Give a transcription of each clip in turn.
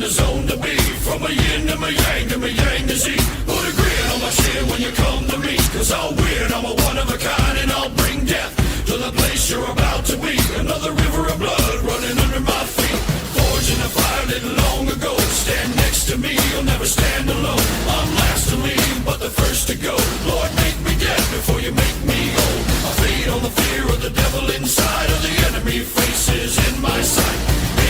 the zone to be. From a yin to my yang to my yang to Z. Put a grin on my chin when you come to me. Cause I'll win, I'm a one of a kind, and I'll bring death to the place you're about to be. Another river of blood running under my feet. Forged in a fire lit long ago. Stand next to me, you'll never stand alone. I'm last to leave, but the first to go. Lord, make me dead before you make me old. I feed on the fear of the devil inside of the enemy faces in my sight.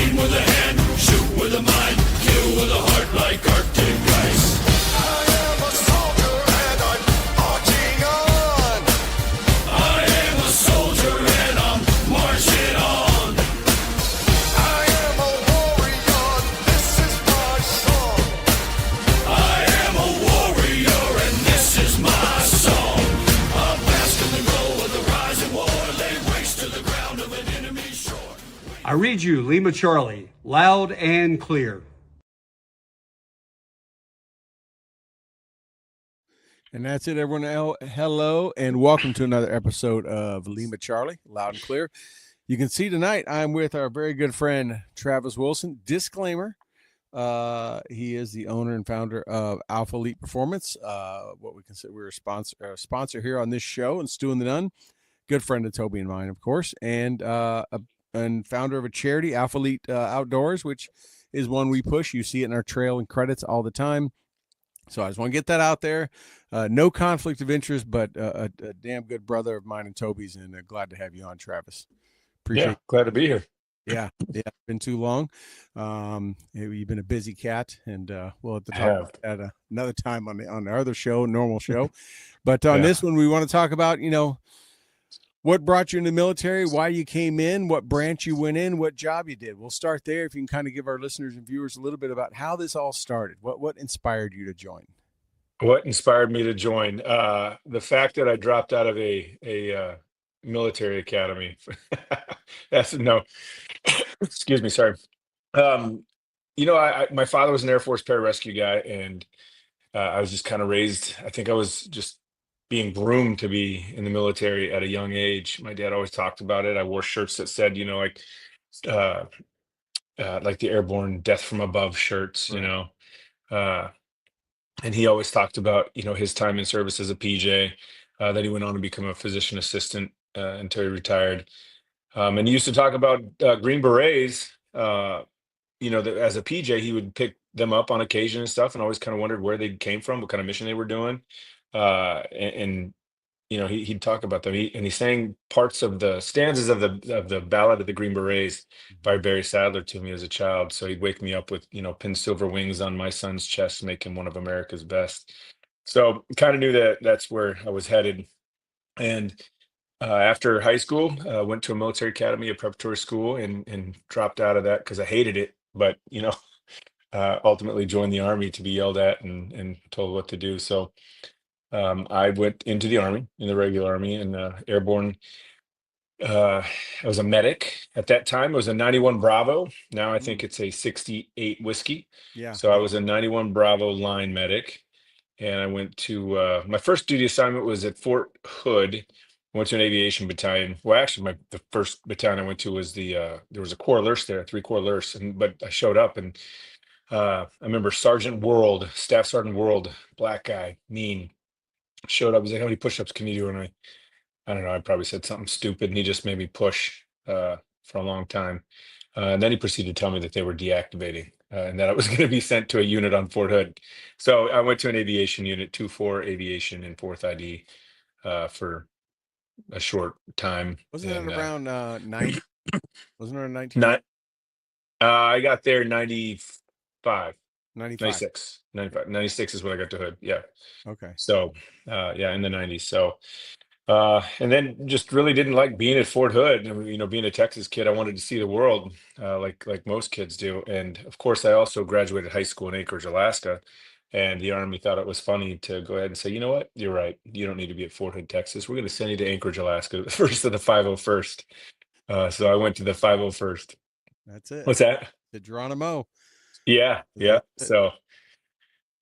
Aim with a hand, shoot with a mind, kill with a heart like Arctic ice. I am a soldier and I'm marching on. I am a soldier and I'm marching on. I am a warrior, this is my song. I am a warrior and this is my song. I bask in the glow of the rising war, lay waste to the ground of an enemy shore. I read you Lima Charlie, loud and clear. And that's it, everyone. Hello, and welcome to another episode of Lima Charlie, loud and clear. You can see tonight I'm with our very good friend, Travis Wilson. Disclaimer, he is the owner and founder of Alpha Elite Performance, what we consider we're a sponsor here on this show, and Stu and the Nun, good friend of Toby and mine, of course, and founder of a charity, Alpha Elite Outdoors, which is one we push. You see it in our trail and credits all the time. So I just want to get that out there. No conflict of interest, but a damn good brother of mine and Toby's, and glad to have you on, Travis. Appreciate it. Glad to be here. Yeah, it's been too long. You've been a busy cat, and we'll have to talk about that another time on the other show, normal show. But on this one, we want to talk about, what brought you in the military, why you came in, what branch you went in, what job you did. We'll start there. If you can kind of give our listeners and viewers a little bit about how this all started. What inspired you to join? What inspired me to join? The fact that I dropped out of a military academy. That's no. Excuse me. Sorry. My father was an Air Force pararescue guy, and I was just kind of raised. I think I was just being groomed to be in the military at a young age. My dad always talked about it. I wore shirts that said, like the airborne death from above shirts, and he always talked about, his time in service as a PJ, that he went on to become a physician assistant until he retired. And he used to talk about Green Berets, that as a PJ, he would pick them up on occasion and stuff, and always kind of wondered where they came from, what kind of mission they were doing. He'd talk about them. He sang parts of the stanzas of the Ballad of the Green Berets by Barry Sadler to me as a child. So he'd wake me up with, pin silver wings on my son's chest, make him one of America's best. So kind of knew that that's where I was headed. And after high school, went to a military academy, a preparatory school, and dropped out of that because I hated it. But, ultimately joined the Army to be yelled at and told what to do. So I went into the Army, in the regular Army, and airborne. I was a medic at that time. It was a 91 Bravo. Now I think it's a 68 Whiskey. Yeah. So I was a 91 Bravo line medic, and I went to my first duty assignment was at Fort Hood. I went to an aviation battalion. Well, actually, the first battalion I went to was there was a Corps Lurs there, 3 Corps Lurs, but I showed up, and I remember Sergeant World, Staff Sergeant World, black guy, mean. Showed up. He's like, "How many push-ups can you do?" And I don't know. I probably said something stupid, and he just made me push for a long time. And then he proceeded to tell me that they were deactivating and that I was going to be sent to a unit on Fort Hood. So I went to an aviation unit, 2-4 Aviation in 4th ID, for a short time. Wasn't it around 90? Wasn't it around 19? I got there 95. 96. 95. 96 is when I got to Hood. Yeah. Okay. So, in the 90s. So, and then just really didn't like being at Fort Hood. Being a Texas kid, I wanted to see the world, like most kids do. And of course, I also graduated high school in Anchorage, Alaska. And the Army thought it was funny to go ahead and say, you know what, you're right. You don't need to be at Fort Hood, Texas. We're going to send you to Anchorage, Alaska, the first of the 501st. So I went to the 501st. That's it. What's that? The Geronimo. Yeah. So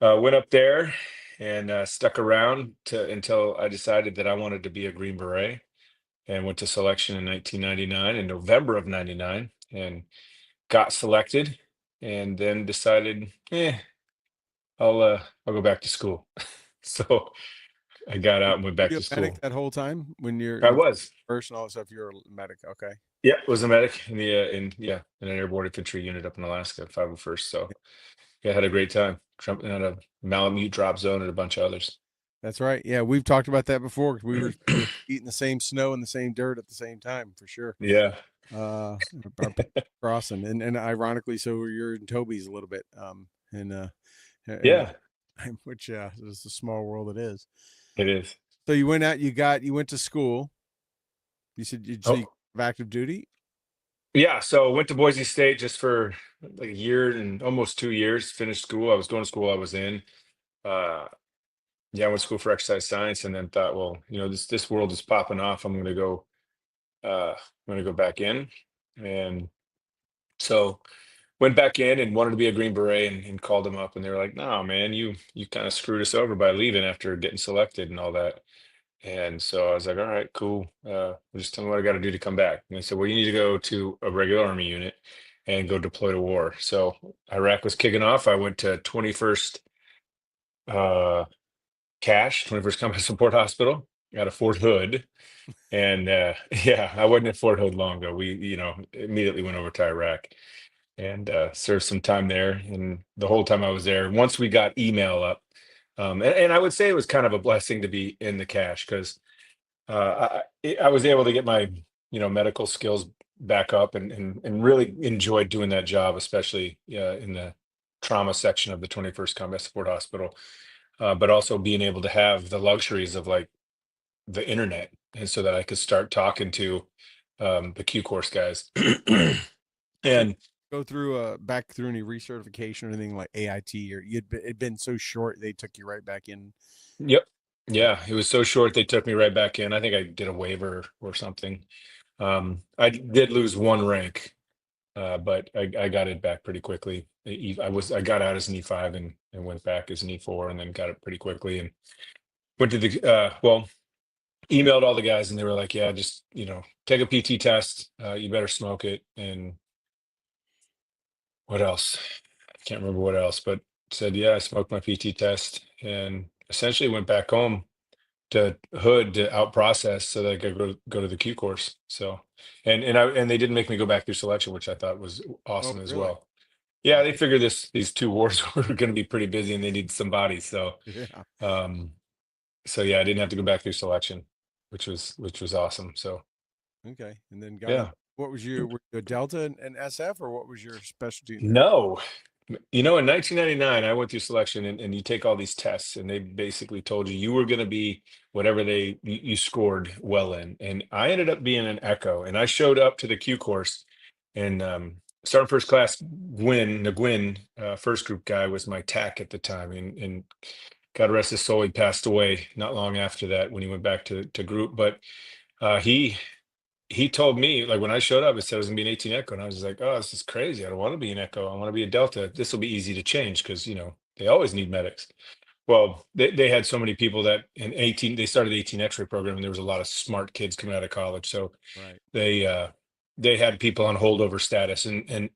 went up there and stuck around until I decided that I wanted to be a Green Beret, and went to selection in 1999, in November of 99, and got selected. and then decided, I'll go back to school. So I got out and went Were back you to a medic school. that whole time when I you're was. first and all that stuff? You're a medic. Okay. Yeah, was a medic in the in an airborne infantry unit up in Alaska, 501st. So yeah, had a great time. Jumping out of Malamute drop zone and a bunch of others. That's right. Yeah, we've talked about that before. We were eating the same snow and the same dirt at the same time for sure. Yeah. Our crossing, and ironically, so you're in Toby's a little bit, and Yeah, which is a small world it is. it is. So you went out, you went to school. You said so you Oh, have active duty. yeah. So went to Boise State just for like a year and almost 2 years. Finished school. I was going to school I was in. Uh, yeah, I went to school for exercise science, and then thought, well, this world is popping off. I'm gonna go back in, and so went back in and wanted to be a Green Beret, and called them up, and they were like, "No, man, you kind of screwed us over by leaving after getting selected and all that." And so I was like, "All right, cool. Just tell me what I got to do to come back." And they said, "Well, you need to go to a regular Army unit and go deploy to war." So Iraq was kicking off. I went to 21st uh, CASH, 21st Combat Support Hospital, out of Fort Hood. And yeah, I wasn't at Fort Hood long ago. We, immediately went over to Iraq and served some time there. And the whole time I was there, once we got email up, and I would say it was kind of a blessing to be in the cash, because I was able to get my medical skills back up, and really enjoyed doing that job, especially in the trauma section of the 21st Combat Support Hospital, but also being able to have the luxuries of like the internet, and so that I could start talking to the Q course guys. So And go through back through any recertification or anything like AIT, or it'd been so short they took you right back in. yep, Yeah. yeah, it was so short they took me right back in. I think I did a waiver or something. I did lose one rank, but I got it back pretty quickly. I got out as an E5, and went back as an E4, and then got it pretty quickly, and went to the emailed all the guys, and they were like, "Yeah, just take a PT test. You better smoke it." And what else? I can't remember what else, but said, "Yeah, I smoked my PT test," and essentially went back home to Hood to out process so that I could go to the Q course. So, and they didn't make me go back through selection, which I thought was Oh, awesome as really? well. Yeah, they figured these two wars were going to be pretty busy, and they need some bodies. Yeah. Um, so yeah, I didn't have to go back through selection, which was awesome. So Okay. And then got in. yeah. What was were you a Delta and SF, or what was your specialty in there? No. In 1999, I went through selection, and you take all these tests, and they basically told you were going to be whatever you scored well in. And I ended up being an Echo, and I showed up to the Q course, and Sergeant First Class Nguyen, first group guy, was my TAC at the time, and God rest his soul, he passed away not long after that when he went back to group. But he told me, like, when I showed up, it said I was gonna be an 18 Echo, and I was just like, "Oh, this is crazy. I don't want to be an Echo. I want to be a Delta. This will be easy to change because they always need medics." Well, they had so many people that in 18 they started the 18 X-ray program, and there was a lot of smart kids coming out of college, so Right. they had people on holdover status, and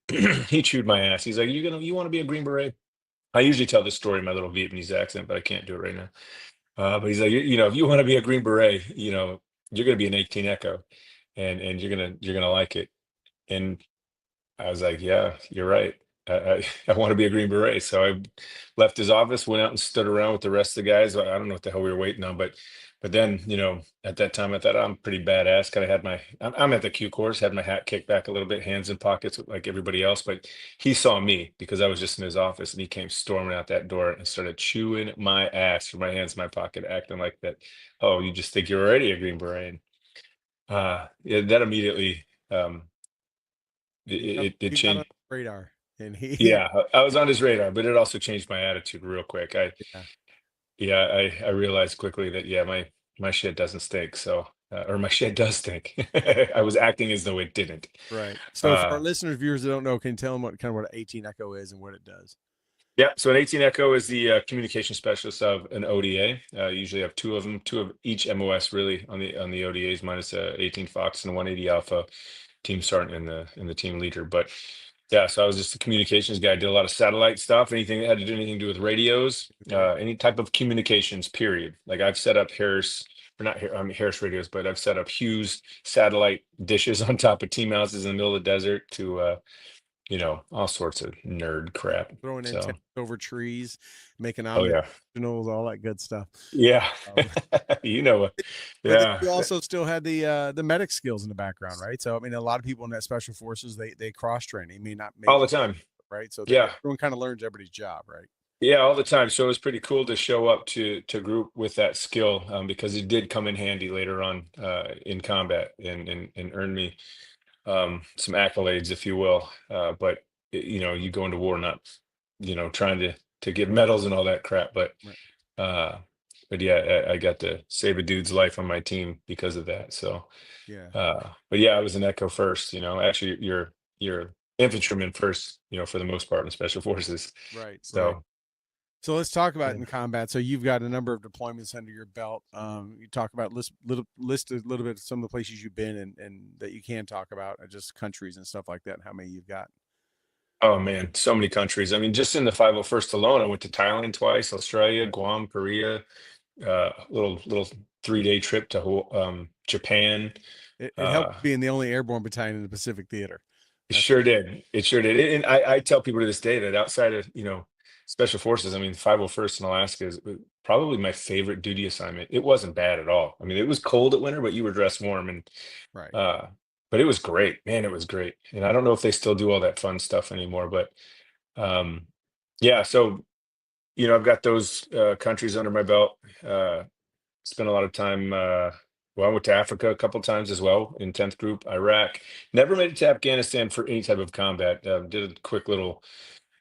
he chewed my ass. He's like, you want to be a Green Beret?" I usually tell this story in my little Vietnamese accent, but I can't do it right now. But he's like, if you want to be a Green Beret, you're going to be an 18 Echo, and you're gonna like it. And I was like, "Yeah, you're right. I want to be a Green Beret." So I left his office, went out and stood around with the rest of the guys. I don't know what the hell we were waiting on, but then at that time I thought I'm pretty badass. Kind of had I'm at the Q course, had my hat kicked back a little bit, hands in pockets like everybody else. But he saw me because I was just in his office, and he came storming out that door and started chewing my ass with my hands in my pocket, acting like that. "Oh, you just think you're already a Green Beret?" Yeah, that immediately, it it You got on changed. the radar, and he. Yeah, I was on his radar, but it also changed my attitude real quick. Yeah. Yeah, I realized quickly that, yeah, my shit doesn't stink. So, or my shit does stink. I was acting as though it didn't. Right. So for our Uh, listeners, viewers that don't know, can you tell them what an 18 Echo is and what it does? yeah, so an 18 Echo is the communication specialist of an ODA. Usually have two of them, two of each MOS really on the ODAs, minus 18 Fox and 180 Alpha team sergeant and the team leader. But Yeah, so I was just a communications guy. I did a lot of satellite stuff, anything that had to do anything to do with radios, any type of communications, period. Like I've set up Harris, or not Harris radios, but I've set up Hughes satellite dishes on top of team houses in the middle of the desert to, all sorts of nerd crap. Throwing So, antennas over trees, making oh yeah, omnidirectionals, all that good stuff. yeah, Um, you know, but then yeah, you also still had the medic skills in the background, right? So I mean, a lot of people in that special forces they cross train. I mean, not maybe all the time. right. So Yeah, everyone kind of learns everybody's job, right? yeah, all the time. So it was pretty cool to show up to group with that skill, because it did come in handy later on in combat and earn me some accolades, if you will. But you go into war not, trying to get medals and all that crap. Right. Uh, but yeah, I got to save a dude's life on my team because of that. So, Yeah. but yeah, I was an Echo first. Actually, you're infantryman first. For the most part in special forces. Right. Right. So. So let's talk about Yeah. in combat. So you've got a number of deployments under your belt. You talk about list a little bit of some of the places you've been and that you can talk about, just countries and stuff like that, and how many you've got. Oh man, so many countries. I mean, just in the 501st alone, I went to Thailand twice, Australia, Right. Guam, Korea, little 3-day trip to Japan. It helps Uh, being the only airborne battalion in the Pacific Theater. it That's sure did. It sure did. And I tell people to this day that outside of, special forces, I mean, 501st in Alaska is probably my favorite duty assignment. It wasn't bad at all. I mean, it was cold at winter, but you were dressed warm and right. uh but it was great. Man, it was great. And I don't know if they still do all that fun stuff anymore, but um yeah, so I've got those countries under my belt. Spent a lot of time. Well, I went to Africa a couple times as well in 10th Group, Iraq. Never made it to Afghanistan for any type of combat. Did a quick little,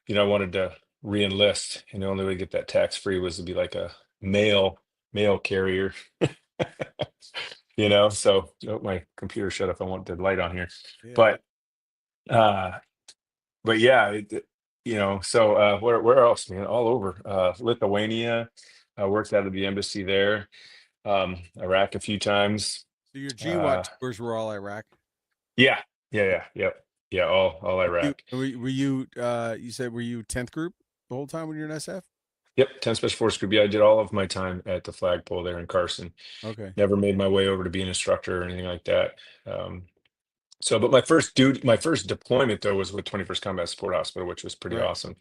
I wanted to re-enlist, and the only way to get that tax-free was to be like a mail carrier. So my computer shut off. I wanted the light on here, Yeah. but uh, yeah, so where else, man? All over. Lithuania. I worked out of the embassy there. Iraq a few times. So your Uh, GWAT tours were all Iraq. yeah, yep, yeah, all Iraq. Were you you said were you 10th Group the whole time when you're in SF? Yep, 10 Special Force Group. Yeah, I did all of my time at the flagpole there in Carson. Okay. Never made my way over to be an instructor or anything like that. But my first deployment though was with 21st Combat Support Hospital, which was pretty Right. awesome.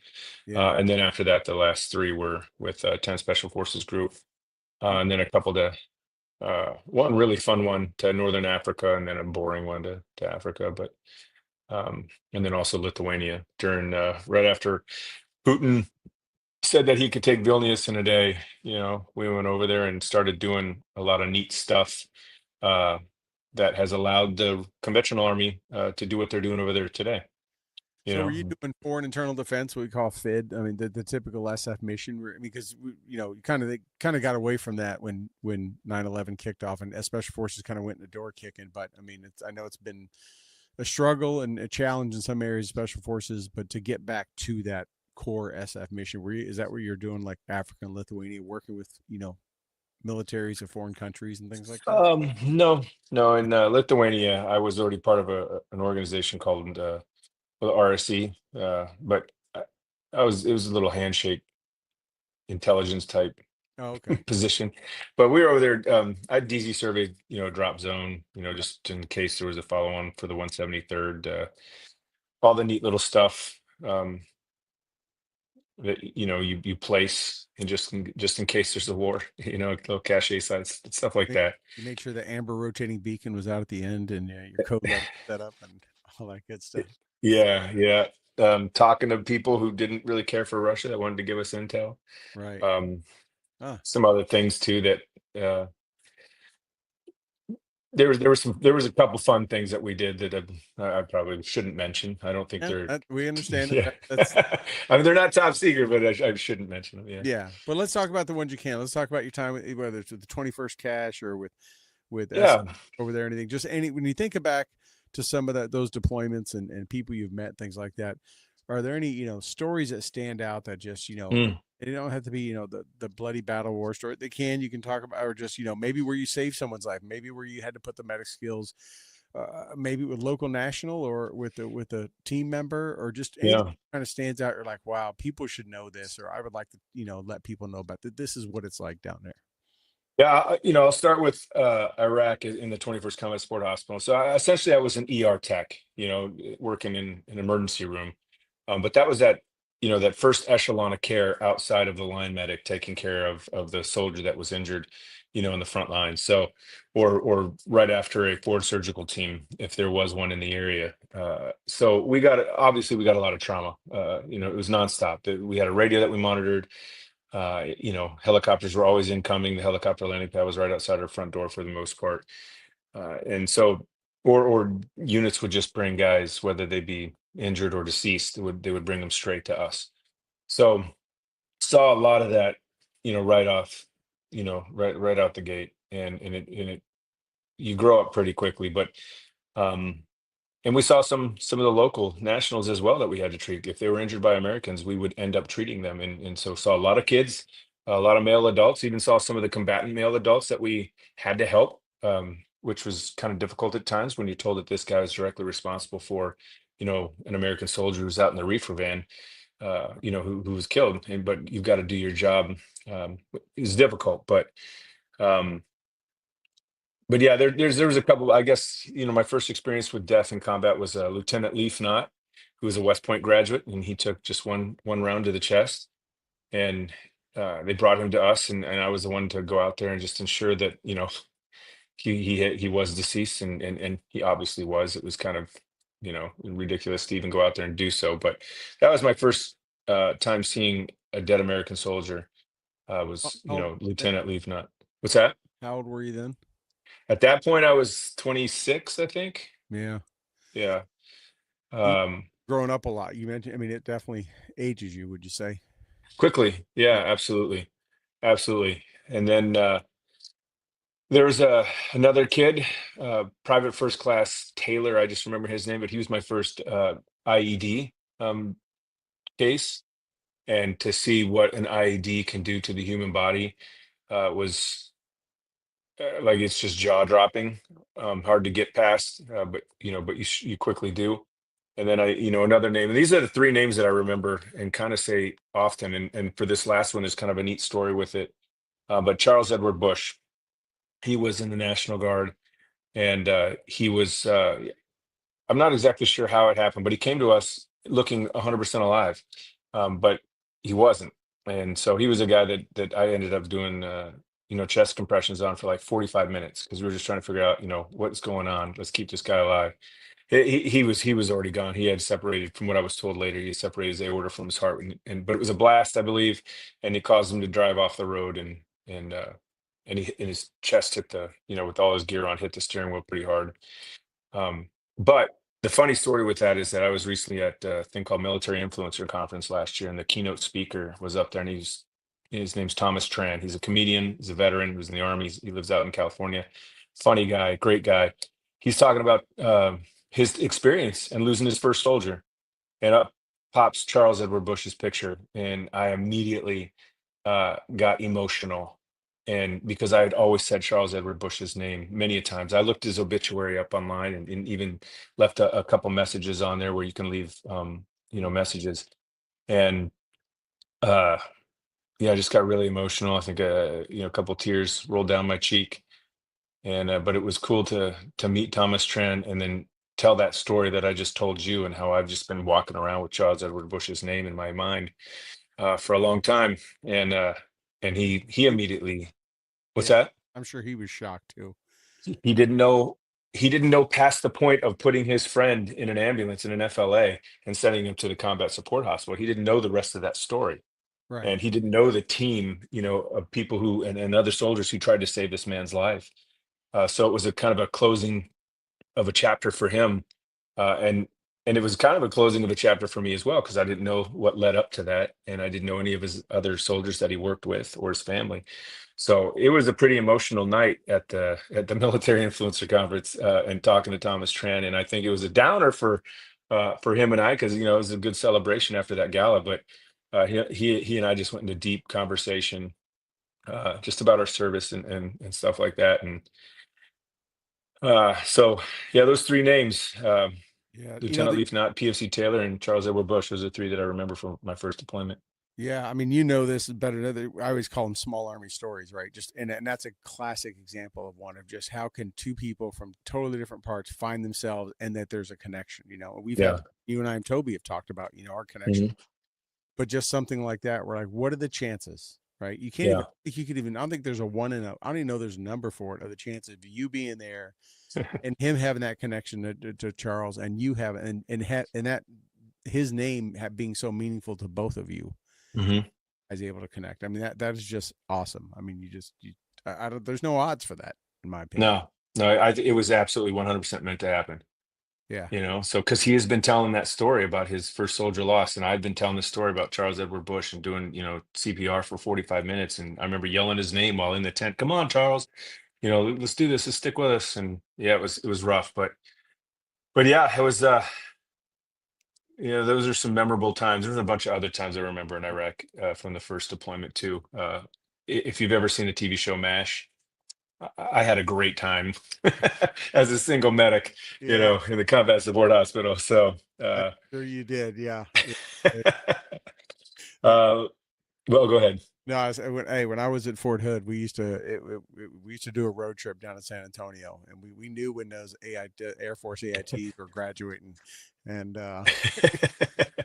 Yeah. And then after that, the last three were with 10 Special Forces Group, and then a couple to one really fun one to Northern Africa, and then a boring one to Africa. But and then also Lithuania during right after Putin said that he could take Vilnius in a day. We went over there and started doing a lot of neat stuff uh, that has allowed the conventional army to do what they're doing over there today. So were you doing foreign internal defense, what we call FID? I mean, the typical SF mission. Because you kind of got away from that when 9/11 kicked off, and special forces kind of went in the door kicking. But I mean, I know it's been a struggle and a challenge in some areas, special forces. But to get back to that core SF mission, is that where you're doing like Africa and Lithuania, working with militaries of foreign countries and things like that? No. In Lithuania, I was already part of an organization called RSE, but it was a little handshake intelligence type Oh, okay. position. But we were over there. I DZ surveyed, drop zone, just in case there was a follow on for the 173rd. All the neat little stuff that you place, and just in case there's a war, little cache sites, stuff like that. You make sure the amber rotating beacon was out at the end, and your code level set up, and all that good stuff. Yeah. Talking to people who didn't really care for Russia that wanted to give us intel. Right. Some other things too that there was a couple fun things that we did that I probably shouldn't mention. I don't think they're we understand. yeah. That's I mean, they're not top secret, but I shouldn't mention them. yeah. But let's talk about the ones you can. Let's talk about your time, whether it's with the 21st Cache or with Yeah. over there, anything. Just when you think back to some of those deployments and people you've met, things like that. Are there any stories that stand out that just Mm. they don't have to be the bloody battle war story? You can talk about, or just maybe where you saved someone's life, maybe where you had to put the medic skills maybe with local national or with a team member or just anything Yeah. kind of stands out? You're like, wow, people should know this, or I would like to, let people know about that. This is what it's like down there. Yeah, I'll start with Iraq in the 21st Combat Support Hospital. So essentially, I was an ER tech, working in an emergency room. But that was that first echelon of care outside of the line medic taking care of the soldier that was injured, in the front line. So, or right after a forward surgical team, if there was one in the area. So obviously we got a lot of trauma. It was nonstop. We had a radio that we monitored. Helicopters were always incoming. The helicopter landing pad was right outside our front door for the most part. And so, or units would just bring guys, whether they be injured or deceased, they would bring them straight to us. So saw a lot of that, right off, right out the gate, and you grow up pretty quickly. But um, and we saw some of the local nationals as well that we had to treat. If they were injured by Americans, we would end up treating them. And so saw a lot of kids, a lot of male adults, even saw some of the combatant male adults that we had to help, which was kind of difficult at times when you're told that this guy is directly responsible for, an American soldier who's out in the reefer van, who was killed. But you've got to do your job. It's difficult, um, but yeah, there was a couple. I guess my first experience with death in combat was Lieutenant Leaf Knott, who was a West Point graduate, and he took just one round to the chest, and they brought him to us, and I was the one to go out there and just ensure that he was deceased, and he obviously was. It was kind of ridiculous to even go out there and do so, but that was my first time seeing a dead American soldier. Was Lieutenant Leaf Knott. What's that? How old were you then? At that point, I was 26, I think. Yeah. Yeah. You Um, growing up a lot. You mentioned, I mean, it definitely ages you, would you say? quickly. Yeah, absolutely. Absolutely. And then there was another kid, Private First Class Taylor. I just remember his name, but he was my first IED case. And to see what an IED can do to the human body was like it's just jaw dropping, hard to get past, but you quickly do. And then another name. And these are the three names that I remember and kind of say often. And for this last one, there's kind of a neat story with it. But Charles Edward Bush, he was in the National Guard, and he was. I'm not exactly sure how it happened, but he came to us looking 100% alive, but he wasn't. And so he was a guy that I ended up doing, chest compressions on for like 45 minutes because we were just trying to figure out, what's going on. Let's keep this guy alive. He was already gone. He had separated from what I was told later. He separated his aorta from his heart, but it was a blast, I believe, and it caused him to drive off the road, and his chest hit with all his gear on, hit the steering wheel pretty hard. But the funny story with that is that I was recently at a thing called Military Influencer Conference last year, and the keynote speaker was up there, and his name's Thomas Tran. He's a comedian. He's a veteran. He was in the army. He lives out in California. Funny guy, great guy. He's talking about his experience and losing his first soldier, and up pops Charles Edward Bush's picture, and I immediately got emotional. And because I had always said Charles Edward Bush's name many a times, I looked his obituary up online and even left a couple messages on there where you can leave, messages. And uh, yeah, I just got really emotional. I think, a couple tears rolled down my cheek. And but it was cool to meet Thomas Tran and then tell that story that I just told you and how I've just been walking around with Charles Edward Bush's name in my mind for a long time. And he immediately. What's Yeah. that? I'm sure he was shocked too. He didn't know past the point of putting his friend in an ambulance in an FLA and sending him to the combat support hospital. He didn't know the rest of that story. Right. And he didn't know the team, of people who and other soldiers who tried to save this man's life. So it was a kind of a closing of a chapter for him, and it was kind of a closing of a chapter for me as well because I didn't know what led up to that, and I didn't know any of his other soldiers that he worked with or his family. So it was a pretty emotional night at the Military Influencer Conference, and talking to Thomas Tran, and I think it was a downer for him and I because it was a good celebration after that gala, but he and I just went into deep conversation just about our service and stuff like that, and So yeah, those three names, Yeah, Lieutenant Leafnot, PFC Taylor, and Charles Edward Bush. Those are three that I remember from my first deployment. yeah. I mean, this is better. I always call them small army stories, right? Just and that's a classic example of one of just how can two people from totally different parts find themselves, and that there's a connection. We've Yeah. had you and I and Toby have talked about our connection, Mhm. but just something like that, we're like, what are the chances? Right? You can't even Yeah. think you could even. I don't think there's a one in a. I don't even know there's a number for it of the chances of you being there and him having that connection to Charles, and you have and that his name being so meaningful to both of you Hmm. as able to connect. I mean that is just awesome. I mean I don't. There's no odds for that in my opinion. No, no, it was absolutely 100% meant to happen. Yeah, So because he has been telling that story about his first soldier loss, and I've been telling the story about Charles Edward Bush and doing, CPR for 45 minutes. And I remember yelling his name while in the tent, "Come on, Charles, let's do this. Let's stick with us." And yeah, it was rough, but yeah, it was, those are some memorable times. There's a bunch of other times I remember in Iraq, from the first deployment too. If you've ever seen the TV show MASH, I had a great time as a single medic, yeah. in the combat support hospital. So, I'm sure you did. Yeah. Yeah. uh, well, go ahead. No, when I was at Fort Hood, we used to do a road trip down to San Antonio, and we knew when those Air Force AITs were graduating, and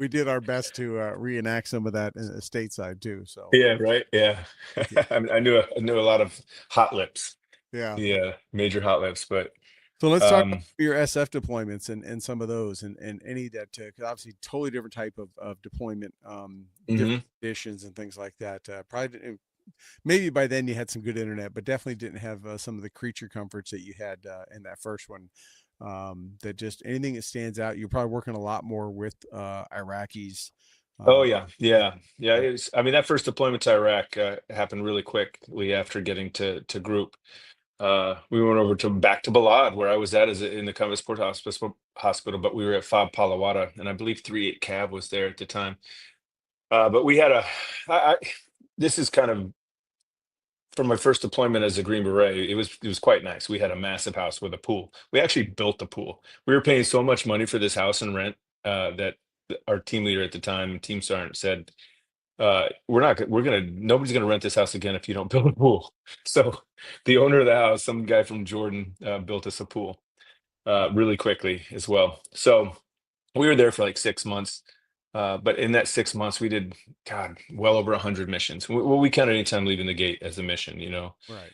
we did our best to reenact some of that stateside too. So Yeah, right. Yeah. yeah, I knew a lot of hot lips, yeah. the major hot lips, but So let's talk about um, your SF deployments and some of those and any that because obviously totally different type of deployment, different mhm. conditions and things like that. Probably maybe by then you had some good internet, but definitely didn't have some of the creature comforts that you had in that first one. That just anything that stands out. You're probably working a lot more with Iraqis. Oh Uh, yeah, yeah, yeah. I mean, that first deployment to Iraq happened really quickly after getting to group. We went over to back to Balad, where I was at, in the Combat Support Hospital, but we were at Fob Palawada, and I believe 38 Cav was there at the time. But we had this is kind of from my first deployment as a Green Beret. It was quite nice. We had a massive house with a pool. We actually built the pool. We were paying so much money for this house and rent, that our team leader at the time, Team Sergeant, said, nobody's gonna rent this house again if you don't build a pool. So the owner of the house, some guy from Jordan, built us a pool really quickly as well. So we were there for like 6 months. But in that 6 months, we did, God, well over 100 missions. Well, we count any time leaving the gate as a mission. right.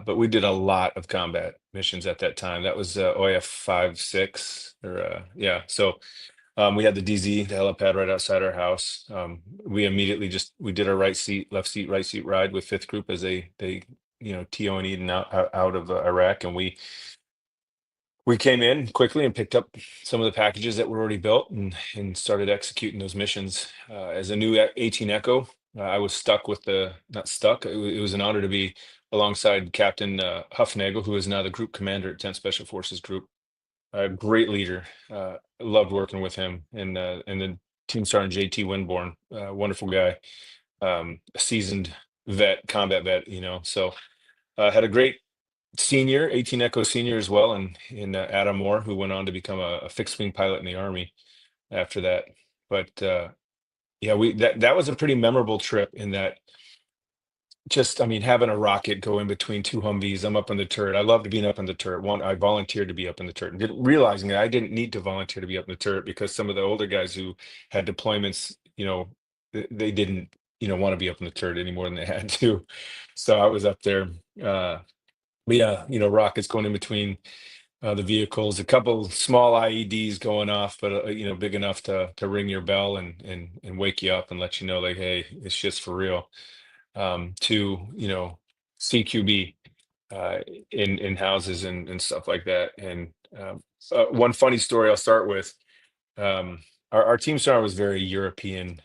But we did a lot of combat missions at that time. That was OIF 5, 6, or yeah. So we had the DZ, the helipad right outside our house. We immediately we did our right seat, left seat, right seat ride with fifth group as they TO and Eden out of Iraq, and we came in quickly and picked up some of the packages that were already built and started executing those missions. As a new 18 Echo, I was stuck with not stuck. It was an honor to be alongside Captain Huffnagel, who is now the group commander at 10th Special Forces Group. A great leader. Loved working with him, and then Team Sergeant JT Winborn, wonderful guy, a seasoned combat vet. So had a great senior, 18 Echo senior as well, and in Adam Moore, who went on to become a fixed wing pilot in the Army after that. But yeah, that was a pretty memorable trip in that. Just, I mean, having a rocket go in between two Humvees, I'm up in the turret. I loved being up in the turret. I volunteered to be up in the turret, and realizing that I didn't need to volunteer to be up in the turret because some of the older guys who had deployments, they didn't, want to be up in the turret any more than they had to. So I was up there. But yeah, rockets going in between the vehicles, a couple small IEDs going off, but big enough to ring your bell and wake you up and let you know, like, hey, it's just for real. To CQB uh, in houses and stuff like that. And one funny story I'll start with. Our team star was very European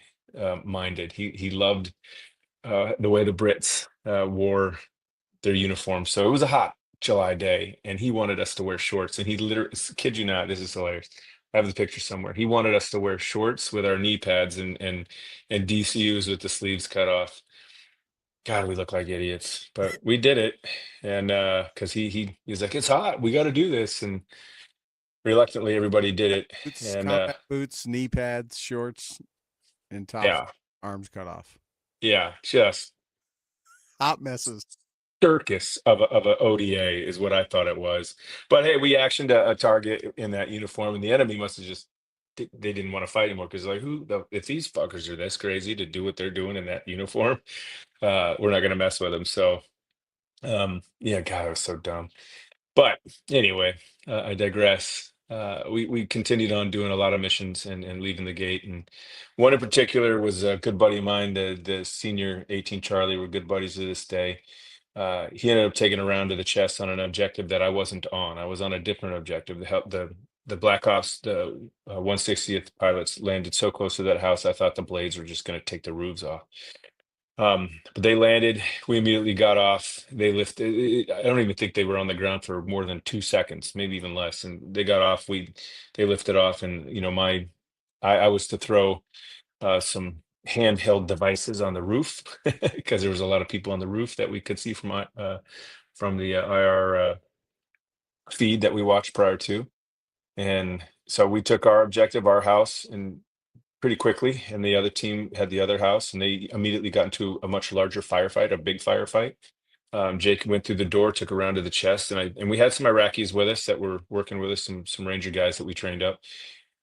minded. He loved the way the Brits wore their uniforms. So it was a hot July day, and he wanted us to wear shorts. And he literally, kid you not, this is hilarious. I have the picture somewhere. He wanted us to wear shorts with our knee pads and DCUs with the sleeves cut off. God, we look like idiots, but we did it. And because he's like, it's hot, we got to do this, and reluctantly everybody did it. Boots, And combat boots, knee pads, shorts, and tops, yeah, arms cut off. yeah, just Hot messes. circus of a ODA is what I thought it was. But hey, we actioned a target in that uniform, and the enemy must have just they didn't want to fight anymore because like if these fuckers are this crazy to do what they're doing in that uniform, we're not gonna mess with them. So yeah, God, it was so dumb. But anyway, I digress. We continued on doing a lot of missions and leaving the gate, and one in particular was a good buddy of mine, the senior 18 Charlie. We're good buddies to this day. He ended up taking a round to the chest on an objective that I wasn't on. I was on a different objective. The Black Ops, the 160th pilots landed so close to that house, I thought the blades were just going to take the roofs off. But they landed. We immediately got off. They lifted. I don't even think they were on the ground for more than 2 seconds, maybe even less. And they got off. They lifted off, and I was to throw some handheld devices on the roof because there was a lot of people on the roof that we could see from the IR feed that we watched prior to. And so we took our objective, our house, and pretty quickly, and the other team had the other house, and they immediately got into a much larger firefight, a big firefight. Jake went through the door, took a round to the chest, and we had some Iraqis with us that were working with us, some Ranger guys that we trained up.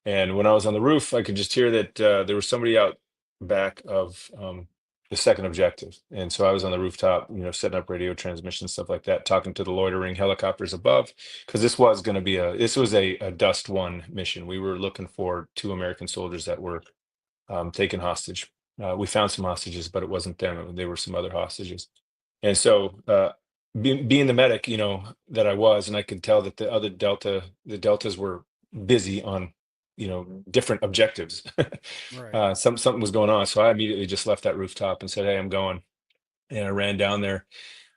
And when I was on the roof, I could just hear that there was somebody out back of the second objective. And so I was on the rooftop, setting up radio transmission, stuff like that, talking to the loitering helicopters above, because this was going to be a Dust One mission. We were looking for 2 American soldiers that were taken hostage. We found some hostages, but it wasn't them. They were some other hostages. And so being the medic, that I was, and I could tell that the Deltas were busy on different objectives. Right. Something was going on, so I immediately just left that rooftop and said, hey, I'm going. And I ran down there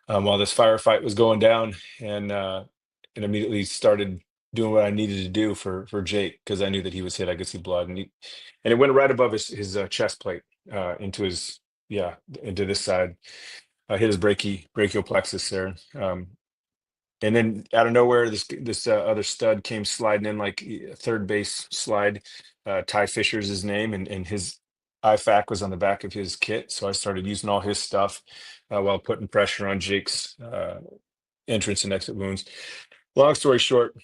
while this firefight was going down, and immediately started doing what I needed to do for Jake, because I knew that he was hit. I could see blood, and it went right above his chest plate, into this side. Hit his brachial plexus there. And then out of nowhere, this other stud came sliding in like third base slide. Ty Fisher's his name, and his IFAC was on the back of his kit. So I started using all his stuff while putting pressure on Jake's entrance and exit wounds. Long story short,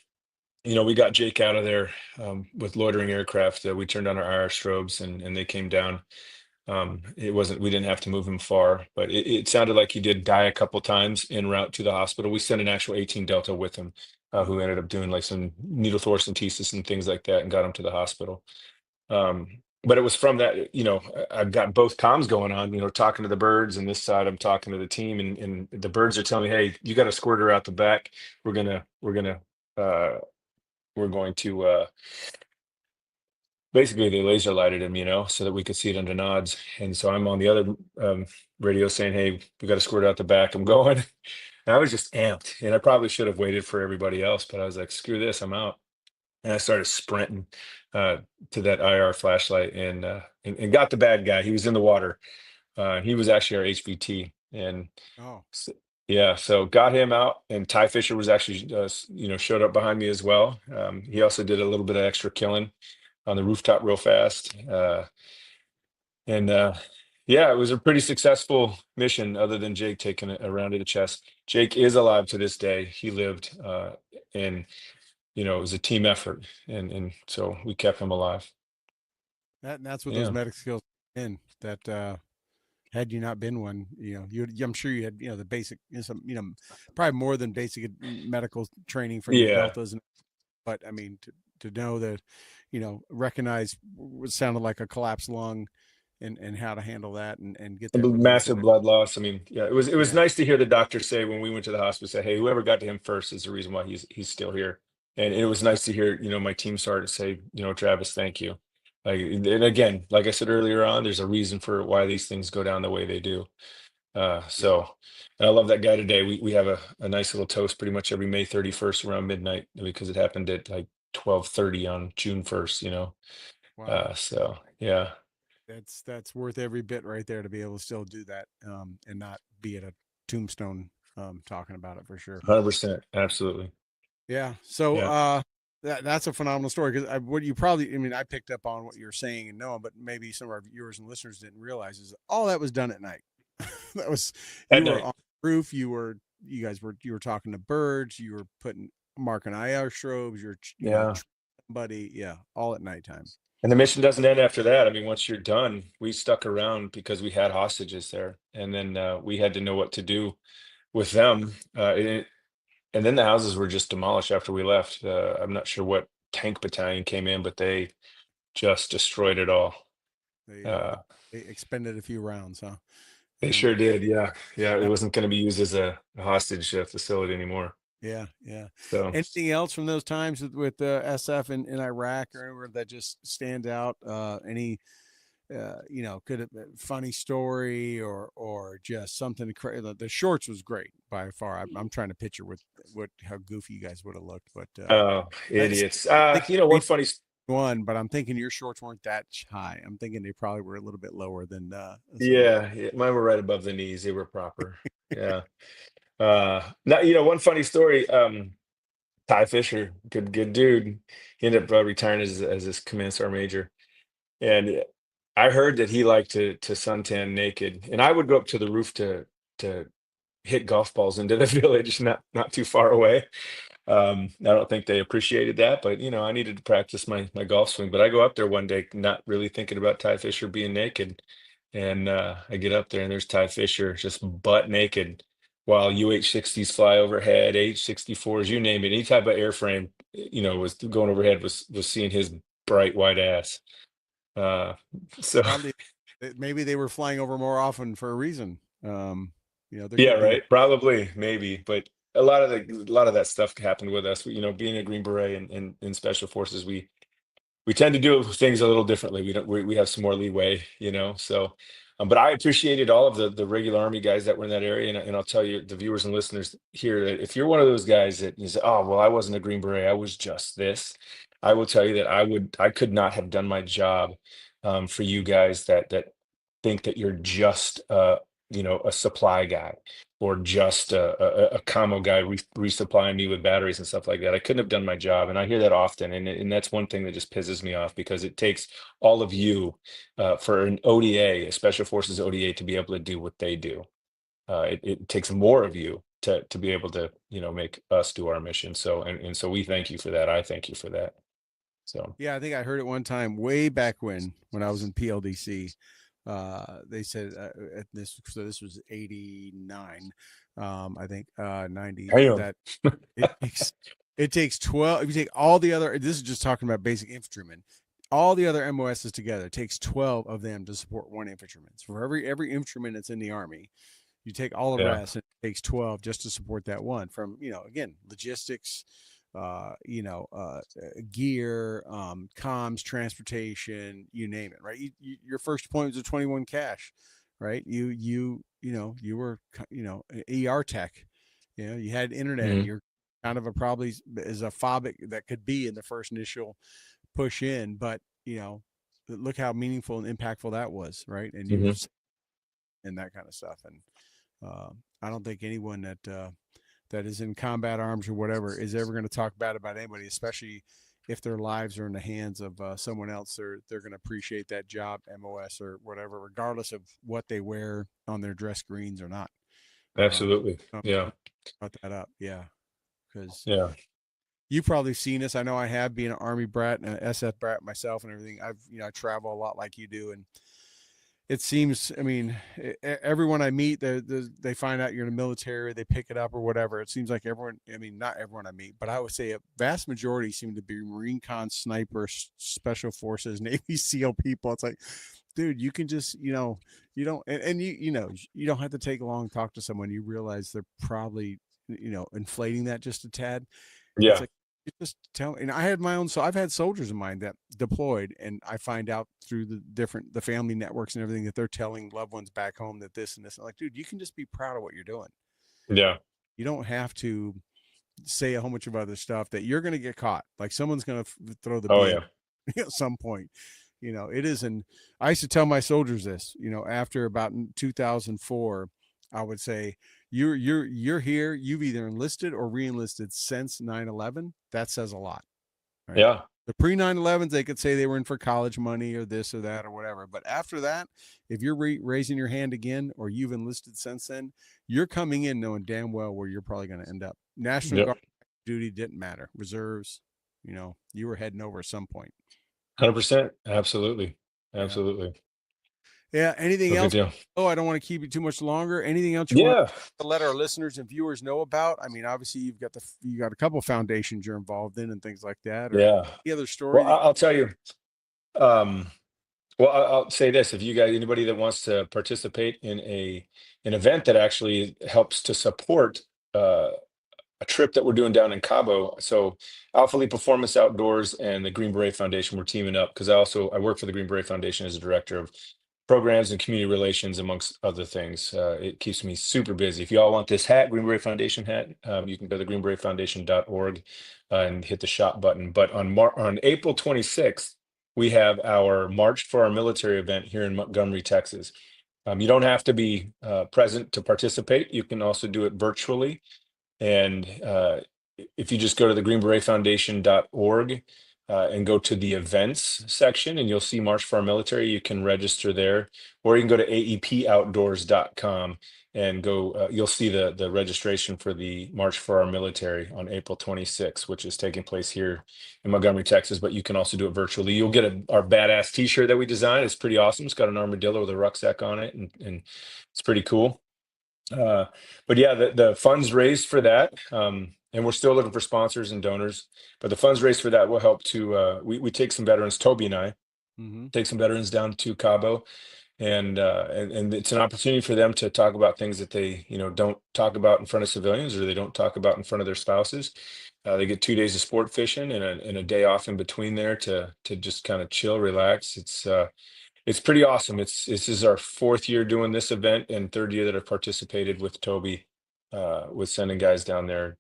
we got Jake out of there with loitering aircraft. We turned on our IR strobes, and they came down. We didn't have to move him far, but it sounded like he did die a couple times en route to the hospital. We sent an actual 18 Delta with him, who ended up doing like some needle thoracentesis and things like that, and got him to the hospital. But it was from that, I've got both comms going on, talking to the birds, and this side I'm talking to the team, and the birds are telling me, hey, you got a squirter out the back. We're going to basically they laser lighted him, so that we could see it under nods. And so I'm on the other radio saying, hey, we got a squirt out the back. I'm going. And I was just amped, and I probably should have waited for everybody else, but I was like, screw this, I'm out. And I started sprinting to that IR flashlight, and got the bad guy. He was in the water. He was actually our HVT. And Oh, yeah, so got him out, and Ty Fisher was actually, showed up behind me as well. He also did a little bit of extra killing on the rooftop real fast. And yeah, it was a pretty successful mission, other than Jake taking a round to the chest. Jake is alive to this day. He lived, and it was a team effort, and so we kept him alive. that's what Yeah. those medic skills in that. Had you not been one, I'm sure you had, the basic, probably more than basic medical training from your Yeah. deltas. But I mean, to know that, recognize what sounded like a collapsed lung, and how to handle that and get there. Massive blood loss. I mean, yeah, it was Yeah. nice to hear the doctor say when we went to the hospital, say, hey, whoever got to him first is the reason why he's still here. And it was nice to hear, my team sergeant say, Travis, thank you. Like, and again, like I said earlier on, there's a reason for why these things go down the way they do. So, and I love that guy today. We have a nice little toast pretty much every May 31st around midnight, because it happened at like 12:30 on June 1st, Wow. so yeah. That's worth every bit right there to be able to still do that, and not be at a tombstone talking about it for sure. 100%. Absolutely. Yeah. So Yeah. that's a phenomenal story because what you probably, I mean, I picked up on what you're saying and knowing, but maybe some of our viewers and listeners didn't realize is all that was done at night. That was, At you were night. on the roof, you were talking to birds, you were marking IR strobes, Yeah. buddy. Yeah. All at nighttime. And the mission doesn't end after that. I mean, once you're done, we stuck around because we had hostages there, and then we had to know what to do with them. And then the houses were just demolished after we left. I'm not sure what tank battalion came in, but they just destroyed it all. Uh, They expended a few rounds, huh? they And sure did. Yeah. Yeah. It yeah, wasn't going to be used as a hostage facility anymore. yeah, yeah. So, Anything else from those times with SF in Iraq or anywhere that just stand out? Any could have been a funny story or just something crazy. The shorts was great by far. I'm trying to picture how goofy you guys would have looked, but it's idiots. One funny. one. But I'm thinking your shorts weren't that high. I'm thinking they probably were a little bit lower than some of Yeah, yeah, mine were right above the knees. They were proper. Yeah. Now, one funny story. Ty Fisher, good dude. He ended up retiring as this command sergeant major, and I heard that he liked to suntan naked, and I would go up to the roof to hit golf balls into the village, not too far away. I don't think they appreciated that, but I needed to practice my golf swing. But I go up there one day, not really thinking about Ty Fisher being naked, and I get up there and there's Ty Fisher just butt naked, while UH-60s fly overhead, H-64s, you name it, any type of airframe, was going overhead was seeing his bright white ass. Uh, so probably maybe they were flying over more often for a reason. There yeah, could be. right, probably, maybe, but a lot of that stuff happened with us. Being a Green Beret and in Special Forces, we tend to do things a little differently. We have some more leeway. So, but I appreciated all of the regular Army guys that were in that area, and I'll tell you, the viewers and listeners here, that if you're one of those guys that you say, "Oh, well, I wasn't a Green Beret, I was just this," I will tell you that I could not have done my job for you guys that think that you're just a supply guy, or just a commo guy resupplying me with batteries and stuff like that. I couldn't have done my job, and I hear that often, and that's one thing that just pisses me off, because it takes all of you for an ODA, a Special Forces ODA, to be able to do what they do. It takes more of you to be able to make us do our mission. So and so we thank you for that. I thank you for that. So Yeah, I think I heard it one time way back when I was in PLDC. They said this was 89, I think 90, damn. that it takes 12. If you take all the other, this is just talking about basic infantrymen, all the other MOSs together, it takes 12 of them to support one infantryman. So for every infantryman that's in the Army, you take all the Yeah. rest, and it takes 12 just to support that one. From again, logistics, gear, comms, transportation, you name it, right? Your first deployment was a 21 cash, right? You were ER tech, you had internet. Mhm. You're kind of probably as a phobic that could be in the first initial push in, but look how meaningful and impactful that was, right? And Mhm. and that kind of stuff. And I don't think anyone that is in combat arms or whatever is ever going to talk bad about anybody, especially if their lives are in the hands of someone else. They're going to appreciate that job, MOS or whatever, regardless of what they wear on their dress greens or not. Absolutely. So Yeah. brought that up, yeah, because Yeah. you've probably seen us. I know I have, being an Army brat and an SF brat myself and everything. I travel a lot like you do, and it seems, I mean, everyone I meet, they find out you're in the military, they pick it up or whatever. It seems like everyone, I mean, not everyone I meet, but I would say a vast majority seem to be Marine Con, sniper, Special Forces, Navy SEAL people. It's like, dude, you can just, you don't, and you don't have to take long to talk to someone. You realize they're probably, inflating that just a tad. It's Yeah. like, you just tell, and I had my own, so I've had soldiers of mine that deployed, and I find out through the family networks and everything that they're telling loved ones back home that this and this. I'm like, dude, you can just be proud of what you're doing. Yeah. You don't have to say a whole bunch of other stuff that you're going to get caught. Like someone's going to throw the Oh beam yeah. at some point. It is. And I used to tell my soldiers this, after about 2004, I would say you're here. You've either enlisted or re-enlisted since 9/11. That says a lot. Right? Yeah. The pre 9/11s, they could say they were in for college money or this or that or whatever. But after that, if you're raising your hand again or you've enlisted since then, you're coming in knowing damn well where you're probably going to end up. National Yep. Guard duty didn't matter. Reserves, you were heading over at some point. 100%. Absolutely. Yeah. Absolutely. Yeah. Anything No good else? deal. Oh, I don't want to keep you too much longer. Anything else you want Yeah. to let our listeners and viewers know about? I mean, obviously you got a couple foundations you're involved in and things like that. Or Yeah. any other story? Well, I'll tell you. Um, well, I'll say this: if you guys, anybody that wants to participate in an event that actually helps to support a trip that we're doing down in Cabo, so Alpha Elite Performance Outdoors and the Green Beret Foundation, we're teaming up because I work for the Green Beret Foundation as a director of programs and community relations, amongst other things. It keeps me super busy. If you all want this hat, Green Beret Foundation hat, you can go to greenberetfoundation.org and hit the shop button. But on April 26th, we have our March for Our Military event here in Montgomery, Texas. You don't have to be present to participate. You can also do it virtually. And if you just go to the greenberetfoundation.org and go to the events section, and you'll see March for Our Military, you can register there, or you can go to aepoutdoors.com and go, you'll see the registration for the March for Our Military on April 26th, which is taking place here in Montgomery, Texas, but you can also do it virtually. You'll get our badass t-shirt that we designed. It's pretty awesome. It's got an armadillo with a rucksack on it, and it's pretty cool. But yeah, the funds raised for that, and we're still looking for sponsors and donors, but the funds raised for that will help to, we take some veterans, Toby and I take some veterans down to Cabo, and it's an opportunity for them to talk about things that they, don't talk about in front of civilians, or they don't talk about in front of their spouses. They get 2 days of sport fishing and a day off in between there to just kind of chill, relax. It's pretty awesome. This is our 4th year doing this event and 3rd year that I've participated with Toby, with sending guys down there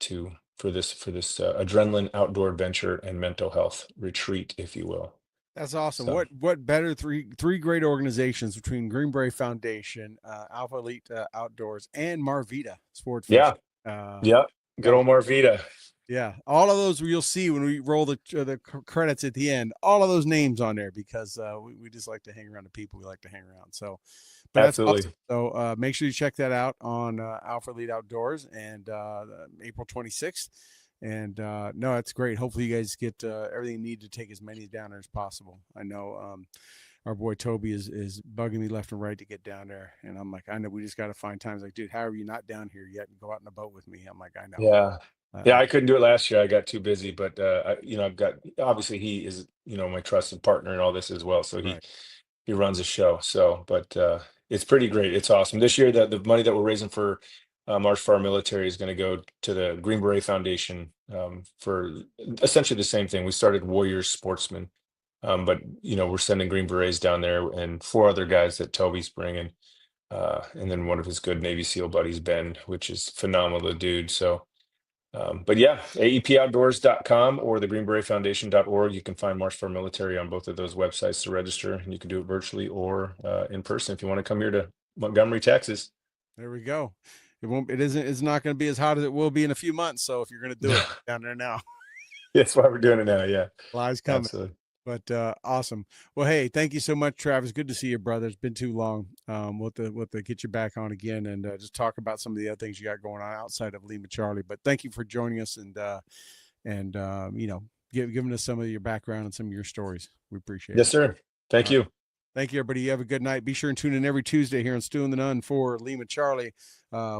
for this adrenaline outdoor adventure and mental health retreat, if you will. That's awesome. So- What better three great organizations between Green Beret Foundation, Alpha Elite Outdoors, and Marvita Sport Fishing. Yeah. Yeah. Good old Marvita. Yeah, all of those you'll see when we roll the credits at the end. All of those names on there because we just like to hang around the people we like to hang around. So, but Absolutely. that's awesome. So make sure you check that out on Alpha Elite Outdoors and April 26th. And no, that's great. Hopefully you guys get everything you need to take as many down there as possible. I know our boy Toby is bugging me left and right to get down there, and I'm like, I know we just got to find times. Like, dude, how are you not down here yet and go out in a boat with me? I'm like, I know. Yeah. Yeah, I couldn't do it last year. I got too busy, but I've got, obviously he is, my trusted partner in all this as well. So Right. he runs a show. So, but it's pretty great. It's awesome. This year, the money that we're raising for March for Our Military is going to go to the Green Beret Foundation for essentially the same thing. We started Warriors Sportsmen, but we're sending Green Berets down there and 4 other guys that Toby's bringing, and then one of his good Navy SEAL buddies, Ben, which is phenomenal dude. So. But yeah, aepoutdoors.com or the greenberetfoundation.org. You can find March for Our Military on both of those websites to register, and you can do it virtually or in person if you want to come here to Montgomery, Texas. There we go. It's not going to be as hot as it will be in a few months. So if you're going to do it down there now, That's why we're doing it now. Yeah, lies coming. absolutely. But awesome. Well, hey, thank you so much, Travis. Good to see you, brother. It's been too long. We'll have to get you back on again and just talk about some of the other things you got going on outside of Lima Charlie. But thank you for joining us and giving us some of your background and some of your stories. We appreciate it. Yes, sir. Thank you. Thank you, everybody. You have a good night. Be sure and tune in every Tuesday here on Stu and the Nun for Lima Charlie.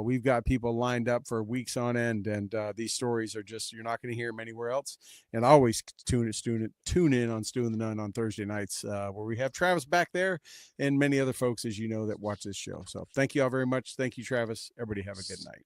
We've got people lined up for weeks on end, and these stories are just, you're not going to hear them anywhere else. And always tune in on Stu and the Nun on Thursday nights, where we have Travis back there and many other folks, as you know, that watch this show. So thank you all very much. Thank you, Travis. Everybody have a good night.